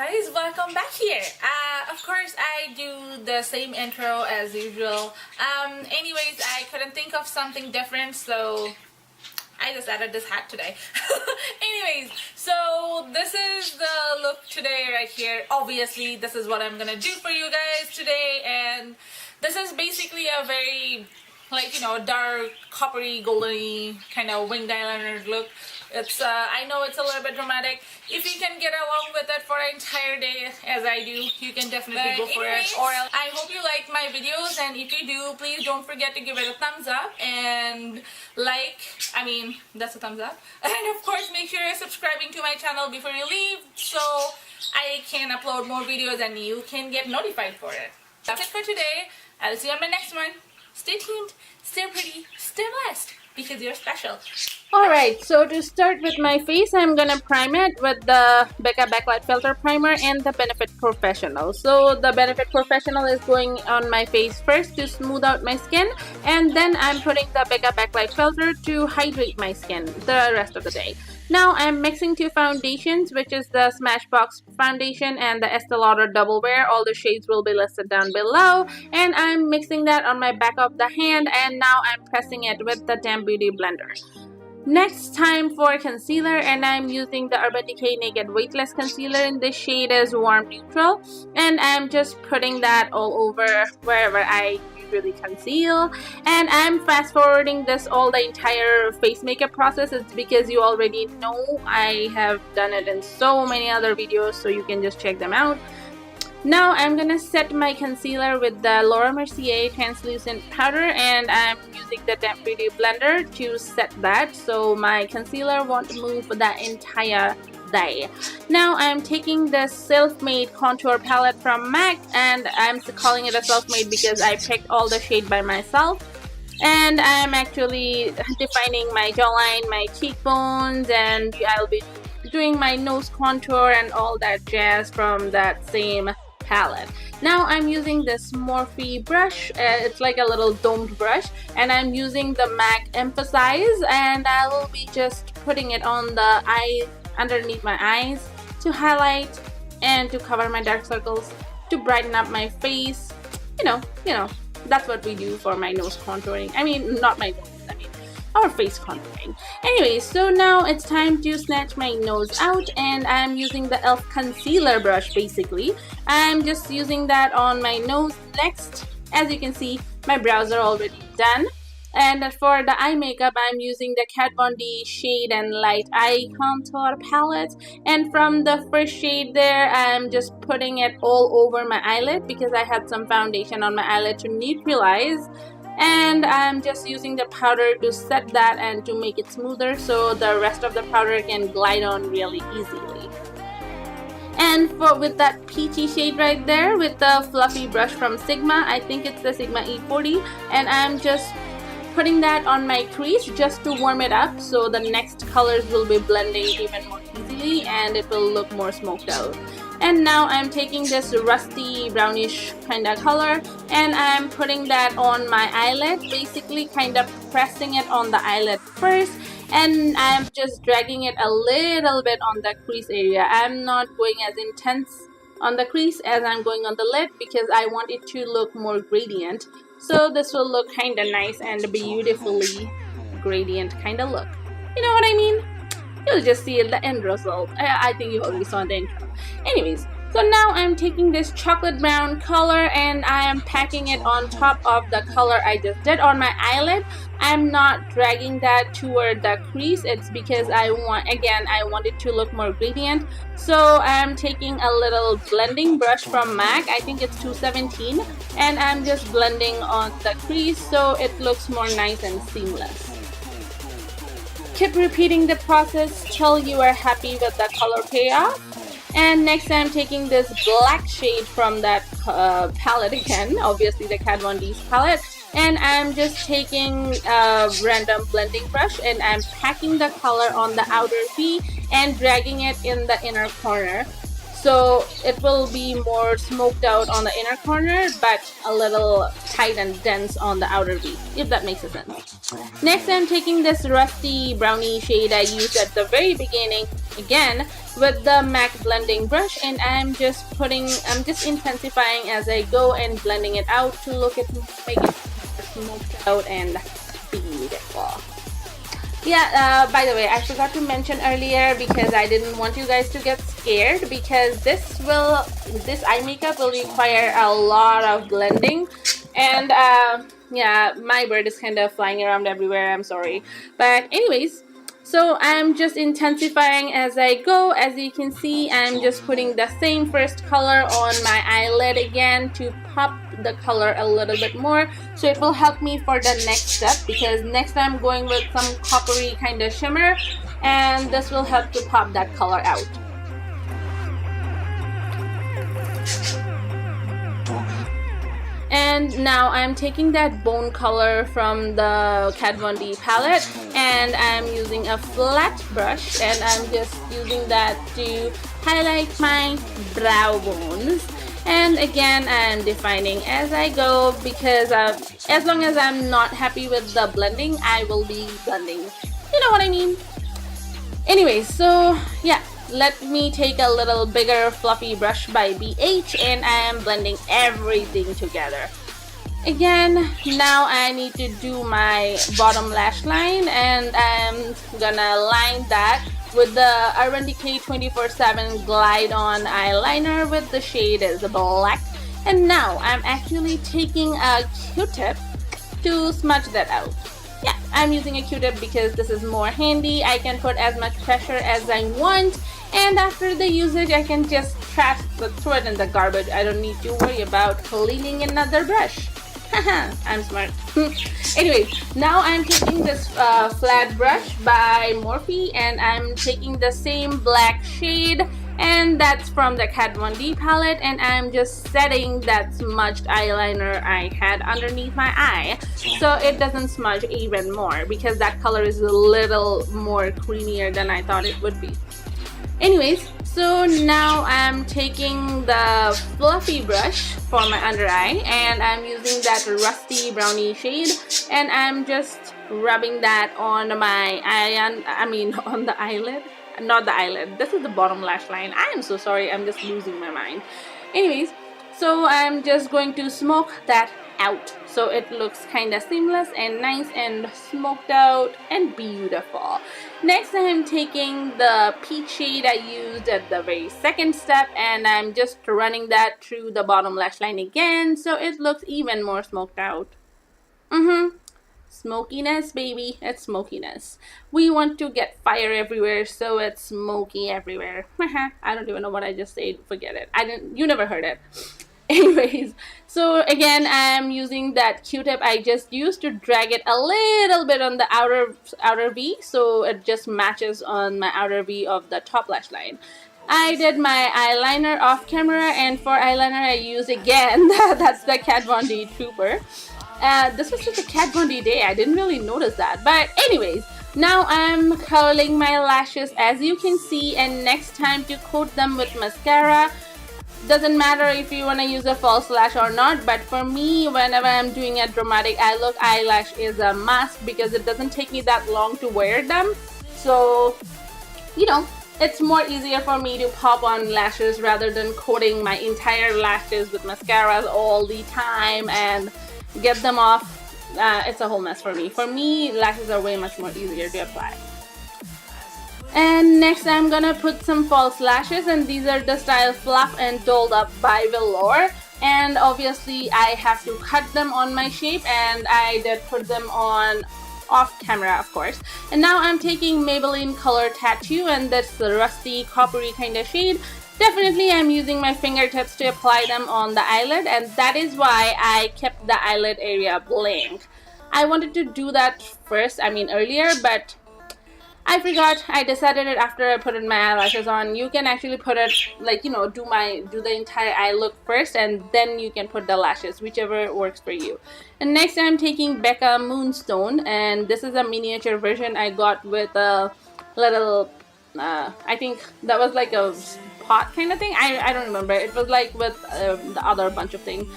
guys, welcome back here. Of course I do the same intro as usual. Anyways, I couldn't think of something different, so I just added this hat today. Anyways, so this is the look today right here. Obviously this is what I'm gonna do for you guys today, and this is basically a very, like, you know, dark coppery golden kind of winged eyeliner look. It's I know it's a little bit dramatic. If you can get along with it for an entire day as I do, you can definitely go for it. Or I hope you like my videos, and if you do, please don't forget to give it a thumbs up and that's a thumbs up. And of course make sure you're subscribing to my channel before you leave, so I can upload more videos and you can get notified for it. That's it for today. I'll see you on my next one. Stay tuned, stay pretty, stay blessed, because you're special. Alright, so to start with my face, I'm gonna prime it with the Becca Backlight Filter Primer and the Benefit Professional. So the Benefit Professional is going on my face first to smooth out my skin, and then I'm putting the Becca Backlight Filter to hydrate my skin the rest of the day. Now I'm mixing two foundations, which is the Smashbox foundation and the Estee Lauder Double Wear. All the shades will be listed down below, and I'm mixing that on my back of the hand, and now I'm pressing it with the Damp Beauty blender. Next, time for concealer, and I'm using the Urban Decay Naked Weightless Concealer, in this shade is Warm Neutral, and I'm just putting that all over wherever I usually conceal. And I'm fast forwarding this all the entire face makeup process. It's because you already know I have done it in so many other videos, so you can just check them out. Now I'm gonna set my concealer with the Mercier translucent powder, and I'm using the Damp Beauty blender to set that so my concealer won't move the entire day. Now I'm taking the Self-Made Contour Palette from MAC, and I'm calling it a self-made because I picked all the shade by myself. And I'm actually defining my jawline, my cheekbones, and I'll be doing my nose contour and all that jazz from that same palette. Now I'm using this Morphe brush. It's like a little domed brush, and I'm using the MAC Emphasize, and I will be just putting it on the eye, underneath my eyes, to highlight and to cover my dark circles, to brighten up my face. You know, that's what we do for my nose contouring. I mean, not my nose, our face contouring. Anyways, so now it's time to snatch my nose out, and I'm using the e.l.f. concealer brush. Basically, I'm just using that on my nose. Next, as you can see, my brows are already done, and for the eye makeup, I'm using the Kat Von D Shade and Light Eye Contour Palette, and from the first shade there, I'm just putting it all over my eyelid because I had some foundation on my eyelid to neutralize. And I'm just using the powder to set that and to make it smoother, so the rest of the powder can glide on really easily. And with that peachy shade right there, with the fluffy brush from Sigma, I think it's the Sigma E40, and I'm just putting that on my crease just to warm it up, so the next colors will be blending even more easily and it will look more smoked out. And now I'm taking this rusty brownish kind of color, and I'm putting that on my eyelid, basically kind of pressing it on the eyelid first, and I'm just dragging it a little bit on the crease area. I'm not going as intense on the crease as I'm going on the lid because I want it to look more gradient. So this will look kind of nice and beautifully gradient kind of look. You know what I mean? You'll just see the end result. I think you already saw the intro. Anyways, so now I'm taking this chocolate brown color, and I am packing it on top of the color I just did on my eyelid. I'm not dragging that toward the crease. It's because I want it to look more gradient. So I'm taking a little blending brush from MAC. I think it's 217, and I'm just blending on the crease so it looks more nice and seamless. Keep repeating the process till you are happy with the color payoff. And next I'm taking this black shade from that palette again, obviously the Kat Von D's palette, and I'm just taking a random blending brush, and I'm packing the color on the outer V and dragging it in the inner corner. So it will be more smoked out on the inner corner, but a little tight and dense on the outer V, if that makes sense. Next, I'm taking this rusty brownie shade I used at the very beginning, again with the MAC blending brush, and I'm just intensifying as I go and blending it out to make it smoked out and beautiful. Yeah, by the way, I forgot to mention earlier because I didn't want you guys to get scared, because this eye makeup will require a lot of blending, and yeah, my bird is kind of flying around everywhere, I'm sorry. But anyways, so I'm just intensifying as I go. As you can see, I'm just putting the same first color on my eyelid again to pop the color a little bit more, so it will help me for the next step, because next I'm going with some coppery kind of shimmer, and this will help to pop that color out. And now I'm taking that bone color from the Kat Von D palette, and I'm using a flat brush, and I'm just using that to highlight my brow bones. And again, I'm defining as I go, because as long as I'm not happy with the blending, I will be blending. You know what I mean? Anyways, so yeah. Let me take a little bigger fluffy brush by BH, and I am blending everything together. Again, now I need to do my bottom lash line, and I'm gonna line that with the Urban Decay 24/7 Glide On eyeliner with the shade is black. And now I'm actually taking a Q-tip to smudge that out. Yeah, I'm using a Q-tip because this is more handy. I can put as much pressure as I want, and after the usage I can just throw it in the garbage. I don't need to worry about cleaning another brush. Haha, I'm smart. Anyway, now I'm taking this flat brush by Morphe, and I'm taking the same black shade, and that's from the Kat Von D palette, and I'm just setting that smudged eyeliner I had underneath my eye so it doesn't smudge even more, because that color is a little more creamier than I thought it would be. Anyways, so now I'm taking the fluffy brush for my under eye, and I'm using that rusty brownie shade, and I'm just rubbing that on my on the eyelid. Not the eyelid, this is the bottom lash line. I am so sorry, I'm just losing my mind. Anyways, so I'm just going to smoke that out so it looks kind of seamless and nice and smoked out and beautiful. Next, I'm taking the peach shade I used at the very second step, and I'm just running that through the bottom lash line again so it looks even more smoked out. Smokiness, baby, it's smokiness. We want to get fire everywhere, so it's smoky everywhere. I don't even know what I just said, forget it. You never heard it. Anyways, so again, I'm using that Q-tip I just used to drag it a little bit on the outer V, so it just matches on my outer V of the top lash line. I did my eyeliner off camera, and for eyeliner I used again that's the Kat Von D Trooper. This was such a Kat Von D day, I didn't really notice that. But anyways, now I'm curling my lashes as you can see, and next time to coat them with mascara. Doesn't matter if you want to use a false lash or not, but for me, whenever I'm doing a dramatic eye look, eyelash is a must because it doesn't take me that long to wear them. So, you know, it's more easier for me to pop on lashes rather than coating my entire lashes with mascaras all the time and get them off. It's a whole mess for me. For me, lashes are way much more easier to apply. And next I'm gonna put some false lashes, and these are the style Fluff and Dolled Up by Velour. And obviously I have to cut them on my shape, and I did put them on off camera, of course. And now I'm taking Maybelline Color Tattoo, and that's the rusty coppery kind of shade. Definitely I'm using my fingertips to apply them on the eyelid, and that is why I kept the eyelid area blank. I wanted to do that earlier, but I forgot. I decided it after I put my eyelashes on. You can actually put it like, do the entire eye look first, and then you can put the lashes, whichever works for you. And next I'm taking Becca Moonstone, and this is a miniature version I got with a little I think that was like a pot kind of thing. I don't remember. It was like with the other bunch of things.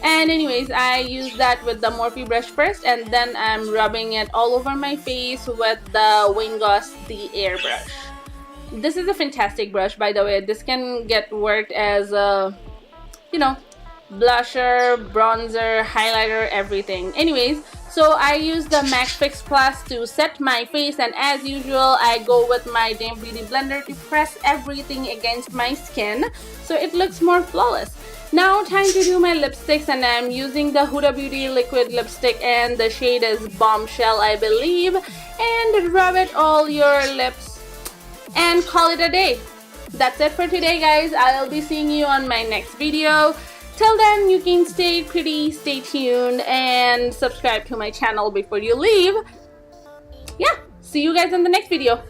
And anyways, I use that with the Morphe brush first, and then I'm rubbing it all over my face with the Wayne Goss the airbrush. This is a fantastic brush, by the way. This can get worked as a, you know, blusher, bronzer, highlighter, everything. Anyways, so I use the MAC Fix Plus to set my face, and as usual, I go with my Damn Beauty blender to press everything against my skin so it looks more flawless. Now time to do my lipsticks, and I'm using the Huda Beauty liquid lipstick, and the shade is Bombshell, I believe, and rub it all your lips and call it a day. That's it for today, guys. I'll be seeing you on my next video. Till then, you can stay pretty, stay tuned, and subscribe to my channel before you leave. Yeah, see you guys in the next video.